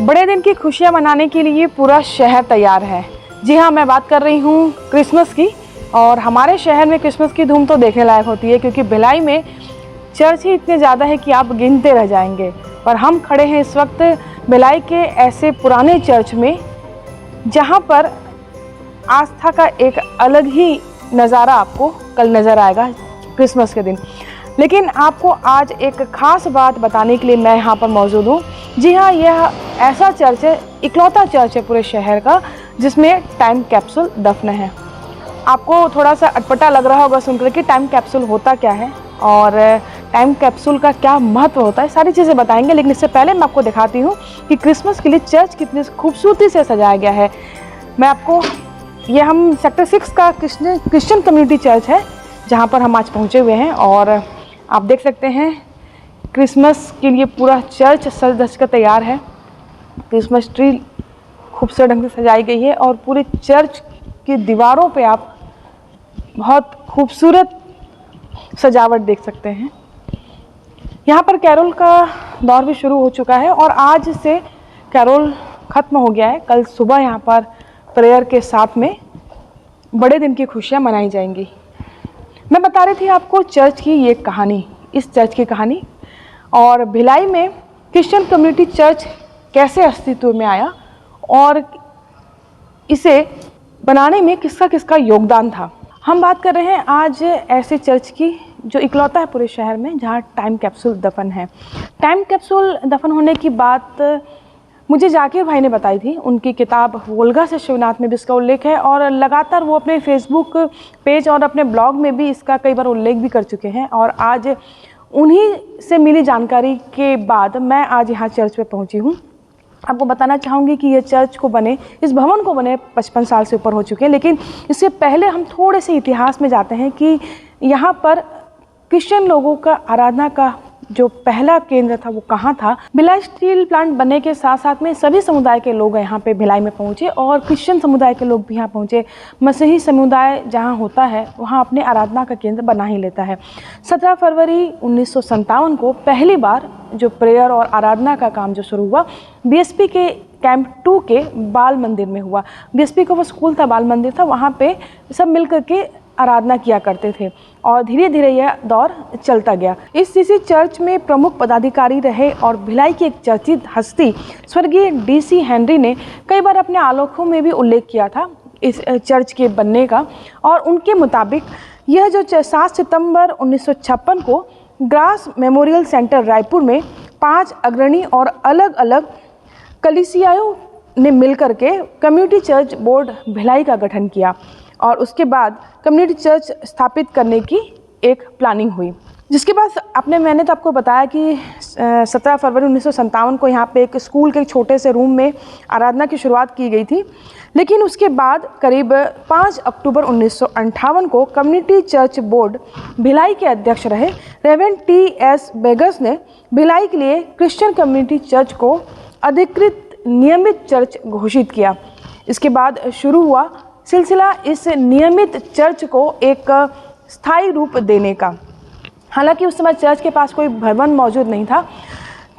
बड़े दिन की खुशियां मनाने के लिए पूरा शहर तैयार है। जी हाँ, मैं बात कर रही हूँ क्रिसमस की। और हमारे शहर में क्रिसमस की धूम तो देखने लायक होती है, क्योंकि भिलाई में चर्च ही इतने ज़्यादा है कि आप गिनते रह जाएंगे। पर हम खड़े हैं इस वक्त भिलाई के ऐसे पुराने चर्च में, जहाँ पर आस्था का एक अलग ही नज़ारा आपको कल नज़र आएगा क्रिसमस के दिन। लेकिन आपको आज एक ख़ास बात बताने के लिए मैं यहाँ पर मौजूद हूँ। जी हाँ, यह ऐसा चर्च है, इकलौता चर्च है पूरे शहर का, जिसमें टाइम कैप्सूल दफन है। आपको थोड़ा सा अटपटा लग रहा होगा सुनकर कि टाइम कैप्सूल होता क्या है और टाइम कैप्सूल का क्या महत्व होता है, सारी चीज़ें बताएंगे। लेकिन इससे पहले मैं आपको दिखाती हूँ कि क्रिसमस के लिए चर्च कितनी खूबसूरती से सजाया गया है। मैं आपको, ये हम सेक्टर 6 का क्रिश्चियन कम्युनिटी चर्च है, जहाँ पर हम आज पहुँचे हुए हैं। और आप देख सकते हैं क्रिसमस के लिए पूरा चर्च सज धज कर तैयार है। क्रिसमस ट्री खूबसूरत ढंग से सजाई गई है और पूरे चर्च की दीवारों पे आप बहुत खूबसूरत सजावट देख सकते हैं। यहाँ पर कैरोल का दौर भी शुरू हो चुका है और आज से कैरोल ख़त्म हो गया है। कल सुबह यहाँ पर प्रेयर के साथ में बड़े दिन की खुशियाँ मनाई जाएंगी। मैं बता रही थी आपको चर्च की ये कहानी, इस चर्च की कहानी, और भिलाई में क्रिश्चियन कम्युनिटी चर्च कैसे अस्तित्व में आया और इसे बनाने में किसका किसका योगदान था। हम बात कर रहे हैं आज ऐसे चर्च की जो इकलौता है पूरे शहर में, जहाँ टाइम कैप्सूल दफन है। टाइम कैप्सूल दफन होने की बात मुझे जाकिर भाई ने बताई थी। उनकी किताब वोल्गा से शिवनाथ में भी इसका उल्लेख है और लगातार वो अपने फेसबुक पेज और अपने ब्लॉग में भी इसका कई बार उल्लेख भी कर चुके हैं। और आज उन्हीं से मिली जानकारी के बाद मैं आज यहाँ चर्च पे पहुँची हूँ। आपको बताना चाहूँगी कि ये चर्च को बने, इस भवन को बने 55 साल से ऊपर हो चुके हैं। लेकिन इससे पहले हम थोड़े से इतिहास में जाते हैं कि यहाँ पर क्रिश्चियन लोगों का आराधना का जो पहला केंद्र था वो कहाँ था। भिलाई स्टील प्लांट बनने के साथ साथ में सभी समुदाय के लोग यहाँ पे भिलाई में पहुँचे और क्रिश्चियन समुदाय के लोग भी यहाँ पहुँचे। मसीही समुदाय जहाँ होता है वहाँ अपने आराधना का केंद्र बना ही लेता है। 17 फरवरी 1957 को पहली बार जो प्रेयर और आराधना का काम जो शुरू हुआ बीएसपी के कैंप 2 के बाल मंदिर में हुआ। बीएसपी का वो स्कूल था, बाल मंदिर था, वहाँ पे सब मिल करके आराधना किया करते थे और धीरे धीरे यह दौर चलता गया। इसी चर्च में प्रमुख पदाधिकारी रहे और भिलाई की एक चर्चित हस्ती स्वर्गीय डीसी हेनरी ने कई बार अपने आलेखों में भी उल्लेख किया था इस चर्च के बनने का। और उनके मुताबिक यह जो 7 सितंबर 1956 को ग्रास मेमोरियल सेंटर रायपुर में 5 अग्रणी और अलग अलग कलीसियाओं ने मिलकर के कम्युनिटी चर्च बोर्ड भिलाई का गठन किया और उसके बाद कम्युनिटी चर्च स्थापित करने की एक प्लानिंग हुई। जिसके बाद मैंने तो आपको बताया कि 17 फरवरी 1957 को यहाँ पे एक स्कूल के छोटे से रूम में आराधना की शुरुआत की गई थी। लेकिन उसके बाद करीब 5 अक्टूबर 1958 को कम्युनिटी चर्च बोर्ड भिलाई के अध्यक्ष रहे रेवेरेंड टी.एस. बेगस ने भिलाई के लिए क्रिश्चियन कम्युनिटी चर्च को अधिकृत नियमित चर्च घोषित किया। इसके बाद शुरू हुआ सिलसिला इस नियमित चर्च को एक स्थायी रूप देने का। हालांकि उस समय चर्च के पास कोई भवन मौजूद नहीं था।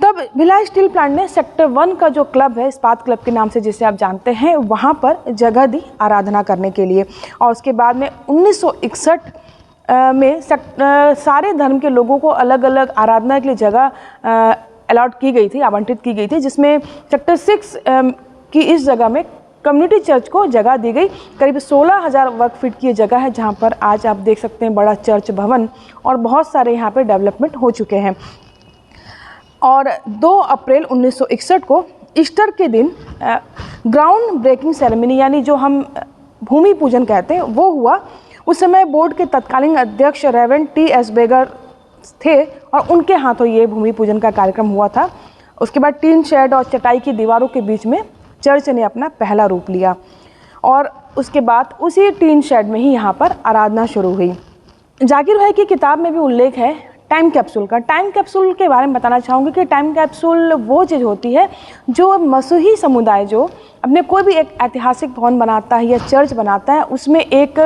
तब भिलाई स्टील प्लांट ने सेक्टर 1 का जो क्लब है, इस्पात क्लब के नाम से जिसे आप जानते हैं, वहाँ पर जगह दी आराधना करने के लिए। और उसके बाद में 1961 में सारे धर्म के लोगों को अलग अलग आराधना के लिए जगह अलॉट की गई थी, आवंटित की गई थी, जिसमें सेक्टर 6 की इस जगह में कम्युनिटी चर्च को जगह दी गई। करीब 16,000 वर्ग फीट की जगह है, जहां पर आज आप देख सकते हैं बड़ा चर्च भवन और बहुत सारे यहां पे डेवलपमेंट हो चुके हैं। और 2 अप्रैल 1961 को ईस्टर के दिन ग्राउंड ब्रेकिंग सेरेमनी, यानी जो हम भूमि पूजन कहते हैं, वो हुआ। उस समय बोर्ड के तत्कालीन अध्यक्ष रेवेरेंड टी.एस. बेगर थे और उनके हाथों ये भूमि पूजन का कार्यक्रम हुआ था। उसके बाद टीन शेड और चटाई की दीवारों के बीच में चर्च ने अपना पहला रूप लिया और उसके बाद उसी टीन शेड में ही यहाँ पर आराधना शुरू हुई। जाकिर भाई की किताब में भी उल्लेख है टाइम कैप्सूल का। टाइम कैप्सूल के बारे में बताना चाहूँगी कि टाइम कैप्सूल वो चीज़ होती है जो मसीही समुदाय जो अपने कोई भी एक ऐतिहासिक भवन बनाता है या चर्च बनाता है, उसमें एक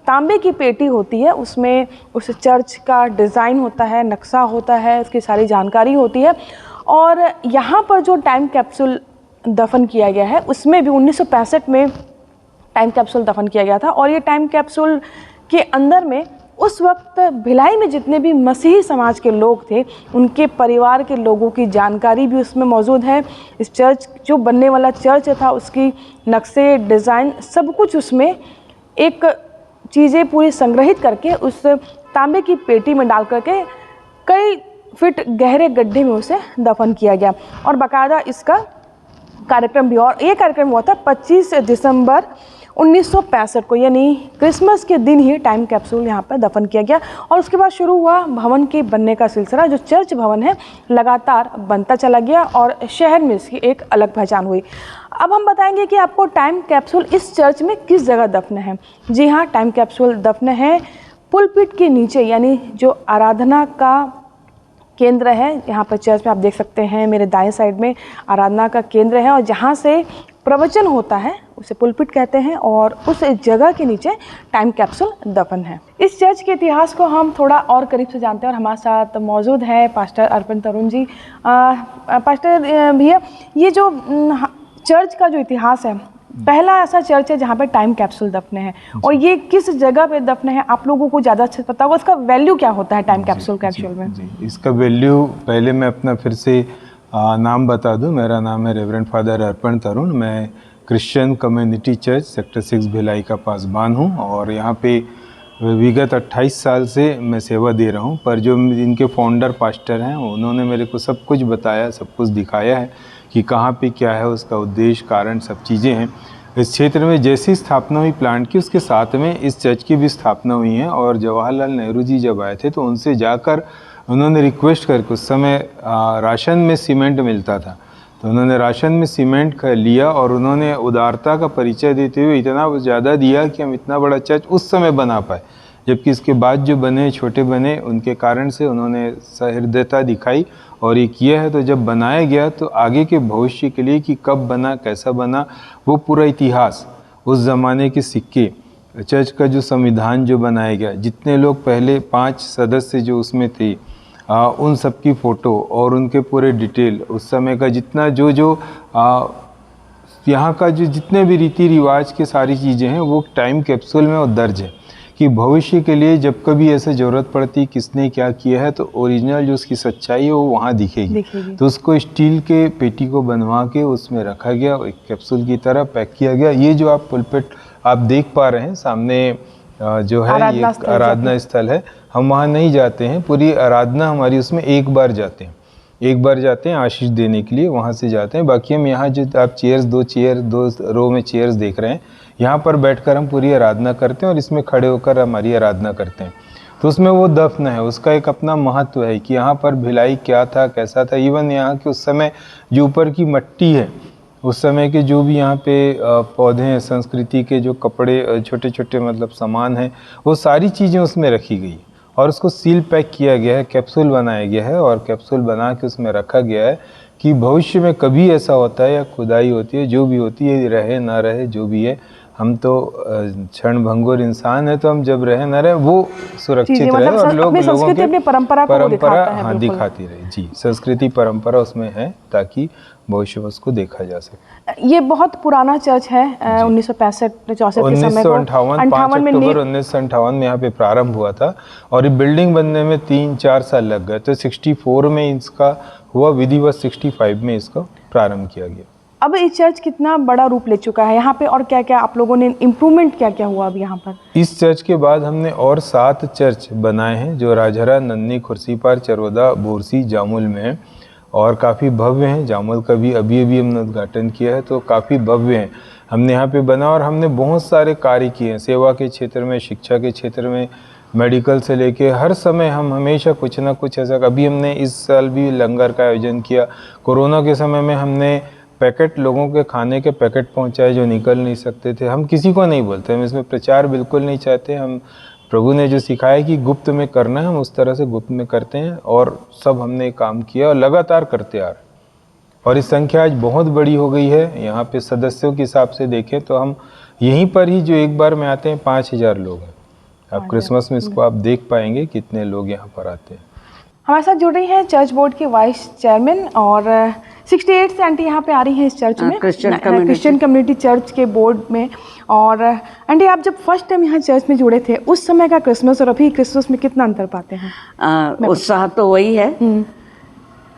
तांबे की पेटी होती है, उसमें उस चर्च का डिज़ाइन होता है, नक्शा होता है, उसकी सारी जानकारी होती है। और यहाँ पर जो टाइम कैप्सूल दफन किया गया है, उसमें भी 1965 में टाइम कैप्सूल दफन किया गया था। और ये टाइम कैप्सूल के अंदर में उस वक्त भिलाई में जितने भी मसीही समाज के लोग थे, उनके परिवार के लोगों की जानकारी भी उसमें मौजूद है। इस चर्च, जो बनने वाला चर्च था, उसकी नक्शे, डिज़ाइन, सब कुछ उसमें एक चीज़ें पूरी संग्रहित करके उस तांबे की पेटी में डाल करके कई फीट गहरे गड्ढे में उसे दफन किया गया। और बाकायदा इसका कार्यक्रम भी, और ये कार्यक्रम हुआ था 25 दिसंबर 1965 को, यानी क्रिसमस के दिन ही टाइम कैप्सूल यहाँ पर दफन किया गया। और उसके बाद शुरू हुआ भवन के बनने का सिलसिला। जो चर्च भवन है लगातार बनता चला गया और शहर में इसकी एक अलग पहचान हुई। अब हम बताएंगे कि आपको टाइम कैप्सूल इस चर्च में किस जगह दफन है। जी हाँ, टाइम कैप्सूल दफन है पुलपिट के नीचे, यानी जो आराधना का केंद्र है। यहाँ पर चर्च में आप देख सकते हैं, मेरे दाएं साइड में आराधना का केंद्र है और जहाँ से प्रवचन होता है उसे पुलपिट कहते हैं, और उस जगह के नीचे टाइम कैप्सूल दफन है। इस चर्च के इतिहास को हम थोड़ा और करीब से जानते हैं और हमारे साथ मौजूद है पास्टर अर्पण तरुण जी। पास्टर भैया, ये जो चर्च का जो इतिहास है, पहला ऐसा चर्च है जहाँ पे टाइम कैप्सूल दफने हैं, और ये किस जगह पे दफने हैं, आप लोगों को ज़्यादा अच्छे पता होगा। उसका वैल्यू क्या होता है टाइम कैप्सूल का एक्चुअल में? जी, इसका वैल्यू, पहले मैं अपना फिर से नाम बता दूं। मेरा नाम है रेवरेंड फादर अर्पण तरुण। मैं Christian community church sector 6 Bhilai का पासबान हूं और यहाँ पे विगत 28 साल से मैं सेवा दे रहा हूं। पर जो इनके फाउंडर पास्टर हैं, उन्होंने मेरे को सब कुछ बताया, सब कुछ दिखाया है कि कहाँ पे क्या है, उसका उद्देश्य, कारण, सब चीज़ें हैं। इस क्षेत्र में जैसी स्थापना हुई प्लांट की, उसके साथ में इस चर्च की भी स्थापना हुई है। और जवाहरलाल नेहरू जी जब आए थे तो उनसे जाकर उन्होंने रिक्वेस्ट करके, उस समय राशन में सीमेंट मिलता था, तो उन्होंने राशन में सीमेंट लिया और उन्होंने उदारता का परिचय देते हुए इतना ज़्यादा दिया कि हम इतना बड़ा चर्च उस समय बना पाए। जबकि इसके बाद जो बने, छोटे बने, उनके कारण से उन्होंने सहृदयता दिखाई और ये किया है। तो जब बनाया गया तो आगे के भविष्य के लिए कि कब बना, कैसा बना, वो पूरा इतिहास, उस ज़माने के सिक्के, चर्च का जो संविधान जो बनाया गया, जितने लोग पहले 5 सदस्य जो उसमें थे, उन सब की फ़ोटो और उनके पूरे डिटेल, उस समय का जितना जो यहाँ का जो जितने भी रीति रिवाज के सारी चीज़ें हैं, वो टाइम कैप्सूल में वो दर्ज है कि भविष्य के लिए जब कभी ऐसे ज़रूरत पड़ती, किसने क्या किया है, तो ओरिजिनल जो उसकी सच्चाई है वो वहाँ दिखेगी। तो उसको स्टील के पेटी को बनवा के उसमें रखा गया, एक कैप्सूल की तरह पैक किया गया। ये जो आप पुलपिट आप देख पा रहे हैं सामने, जो है ये आराधना स्थल है। हम वहाँ नहीं जाते हैं, पूरी आराधना हमारी उसमें एक बार जाते हैं आशीष देने के लिए, वहाँ से जाते हैं। बाकी हम यहाँ जो आप चेयर्स, दो रो में चेयर्स देख रहे हैं, यहाँ पर बैठकर हम पूरी आराधना करते हैं और इसमें खड़े होकर हमारी आराधना करते हैं। तो उसमें वो दफन है, उसका एक अपना महत्व है कि यहाँ पर भिलाई क्या था, कैसा था। इवन यहाँ के उस समय जो ऊपर की मट्टी है, उस समय के जो भी यहाँ पे पौधे हैं, संस्कृति के जो कपड़े, छोटे छोटे मतलब सामान हैं, वो सारी चीज़ें उसमें रखी गई और उसको सील पैक किया गया है, कैप्सूल बनाया गया है और कैप्सूल बना के उसमें रखा गया है कि भविष्य में कभी ऐसा होता है या खुदाई होती है, जो भी होती है, रहे ना रहे, जो भी है, हम तो क्षण भंगुर इंसान है, तो हम जब रहे ना रहे वो सुरक्षित रहे मतलब और लोगों के परंपरा दिखाती रहे। जी, संस्कृति परंपरा उसमें है ताकि भविष्य में उसको देखा जा सके। ये बहुत पुराना चर्च है, 1965-64 के समय को, 1958 में यहाँ पे प्रारंभ हुआ था और ये बिल्डिंग बनने में 3-4 साल लग गए। तो 64 में इसका हुआ विधिवत, 65 में इसको प्रारंभ किया गया। अब ये चर्च कितना बड़ा रूप ले चुका है यहाँ पे, और क्या क्या आप लोगों ने इम्प्रूवमेंट क्या क्या हुआ अब यहाँ पर? इस चर्च के बाद हमने और 7 चर्च बनाए हैं जो राजहरा, नन्नी, खुर्सीपार, चरवदा, बोरसी, जामुल में हैं और काफ़ी भव्य हैं। जामुल का भी अभी हमने उद्घाटन किया है, तो काफ़ी भव्य हैं। हमने यहाँ पे बना और हमने बहुत सारे कार्य किए हैं, सेवा के क्षेत्र में, शिक्षा के क्षेत्र में, मेडिकल से लेके हर समय हम हमेशा कुछ ना कुछ ऐसा। अभी हमने इस साल भी लंगर का आयोजन किया। कोरोना के समय में हमने पैकेट, लोगों के खाने के पैकेट पहुंचाए जो निकल नहीं सकते थे। हम किसी को नहीं बोलते, हम इसमें प्रचार बिल्कुल नहीं चाहते। हम प्रभु ने जो सिखाया कि गुप्त में करना है, हम उस तरह से गुप्त में करते हैं और सब हमने काम किया और लगातार करते आ रहे। और इस संख्या आज बहुत बड़ी हो गई है। यहाँ पे सदस्यों के हिसाब से देखें तो हम यहीं पर ही जो एक बार में आते हैं 5000 लोग हैं। अब क्रिसमस में इसको आप देख पाएंगे कितने लोग यहाँ पर आते हैं। हमारे साथ जुड़ रही हैं चर्च बोर्ड के वाइस चेयरमैन और 68 से आंटी यहाँ पे आ रही हैं इस चर्च में, क्रिश्चियन कम्युनिटी चर्च के बोर्ड में। और आंटी आप जब फर्स्ट टाइम यहाँ चर्च में जुड़े थे, उस समय का क्रिसमस और अभी क्रिसमस में कितना अंतर पाते हैं? उत्साह तो वही है।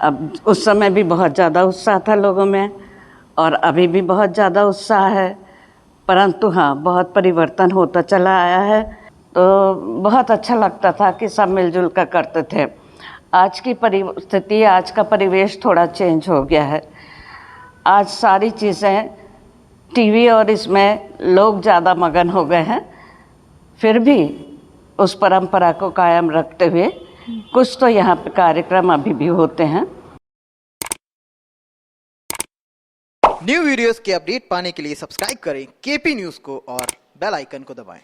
अब उस समय भी बहुत ज़्यादा उत्साह था लोगों में और अभी भी बहुत ज़्यादा उत्साह है, परंतु हाँ बहुत परिवर्तन होता चला आया है। तो बहुत अच्छा लगता था कि सब मिलजुल कर करते थे। आज की परिस्थिति, आज का परिवेश थोड़ा चेंज हो गया है। आज सारी चीज़ें टीवी और इसमें लोग ज़्यादा मगन हो गए हैं, फिर भी उस परंपरा को कायम रखते हुए कुछ तो यहाँ पे कार्यक्रम अभी भी होते हैं। न्यू वीडियोस के अपडेट पाने के लिए सब्सक्राइब करें केपी न्यूज़ को और बेल आइकन को दबाएं।